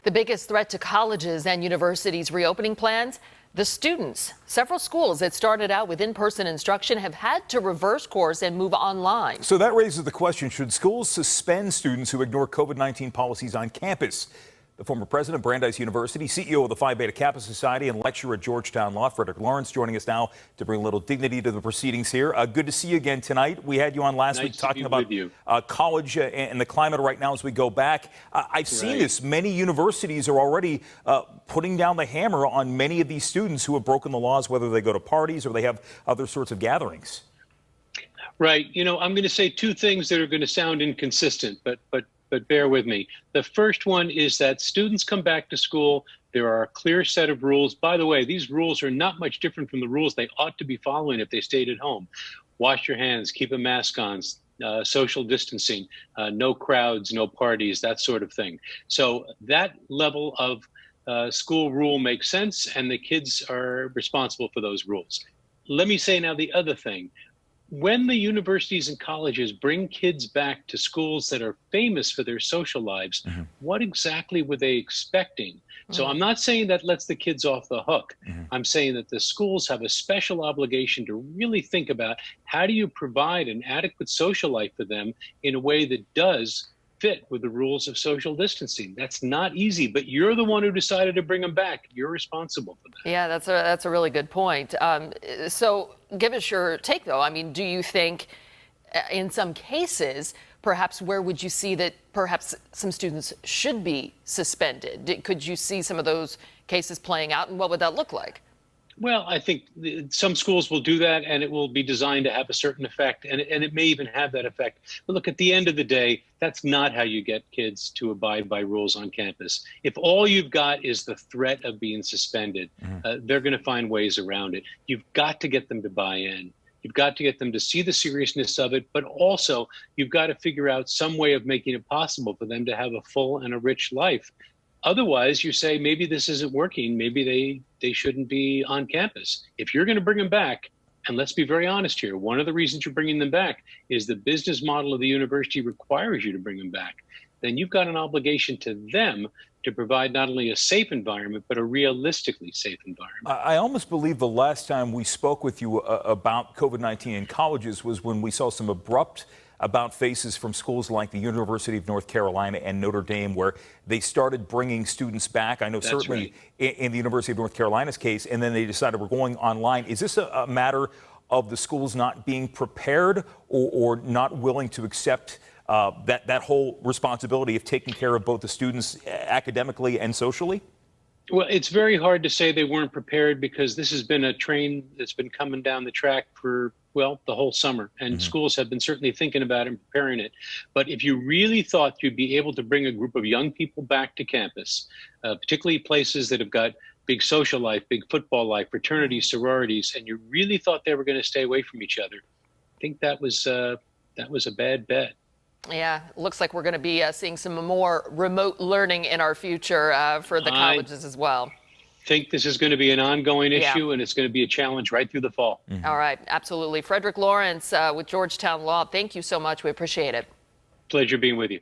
The biggest threat to colleges and universities' reopening plans? The students. Several schools that started out with in-person instruction have had to reverse course and move online. So that raises the question, should schools suspend students who ignore COVID-19 policies on campus? The former president of Brandeis University, CEO of the Phi Beta Kappa Society, and lecturer at Georgetown Law, Frederick Lawrence, joining us now to bring a little dignity to the proceedings here. Good to see you again tonight. We had you on last week talking about college and the climate right now as we go back. I've seen this. Many universities are already putting down the hammer on many of these students who have broken the laws, whether they go to parties or they have other sorts of gatherings. Right. You know, I'm going to say two things that are going to sound inconsistent, but bear with me. The first one is that students come back to school. There are a clear set of rules. By the way, these rules are not much different from the rules they ought to be following if they stayed at home. Wash your hands, keep a mask on, social distancing, no crowds, no parties, that sort of thing. So that level of school rule makes sense, and the kids are responsible for those rules. Let me say now the other thing. When the universities and colleges bring kids back to schools that are famous for their social lives, what exactly were they expecting? So I'm not saying that lets the kids off the hook. I'm saying that the schools have a special obligation to really think about how do you provide an adequate social life for them in a way that does fit with the rules of social distancing. That's not easy, but you're the one who decided to bring them back. You're responsible for that. Yeah, that's a really good point. So give us your take, though. I mean, do you think in some cases, perhaps where would you see that perhaps some students should be suspended? Could you see some of those cases playing out, and what would that look like? Well, I think some schools will do that, and it will be designed to have a certain effect, and it may even have that effect. But look, at the end of the day, that's not how you get kids to abide by rules on campus. If all you've got is the threat of being suspended, they're going to find ways around it. You've got to get them to buy in. You've got to get them to see the seriousness of it, but also you've got to figure out some way of making it possible for them to have a full and a rich life. Otherwise, you say, maybe this isn't working. Maybe they shouldn't be on campus. If you're going to bring them back, and let's be very honest here, one of the reasons you're bringing them back is the business model of the university requires you to bring them back. Then you've got an obligation to them to provide not only a safe environment, but a realistically safe environment. I almost believe the last time we spoke with you about COVID-19 in colleges was when we saw some abrupt about faces from schools like the University of North Carolina and Notre Dame, where they started bringing students back. I know certainly in the University of North Carolina's case, and then they decided we're going online. Is this a matter of the schools not being prepared or not willing to accept that whole responsibility of taking care of both the students academically and socially? Well, it's very hard to say they weren't prepared, because this has been a train that's been coming down the track for, well, the whole summer, and schools have been certainly thinking about it and preparing it. But if you really thought you'd be able to bring a group of young people back to campus, particularly places that have got big social life, big football life, fraternities, sororities, and you really thought they were going to stay away from each other, I think that was a bad bet. Yeah, looks like we're going to be seeing some more remote learning in our future for the colleges as well. I think this is going to be an ongoing issue, and it's going to be a challenge right through the fall. All right, absolutely. Frederick Lawrence with Georgetown Law, thank you so much. We appreciate it. Pleasure being with you.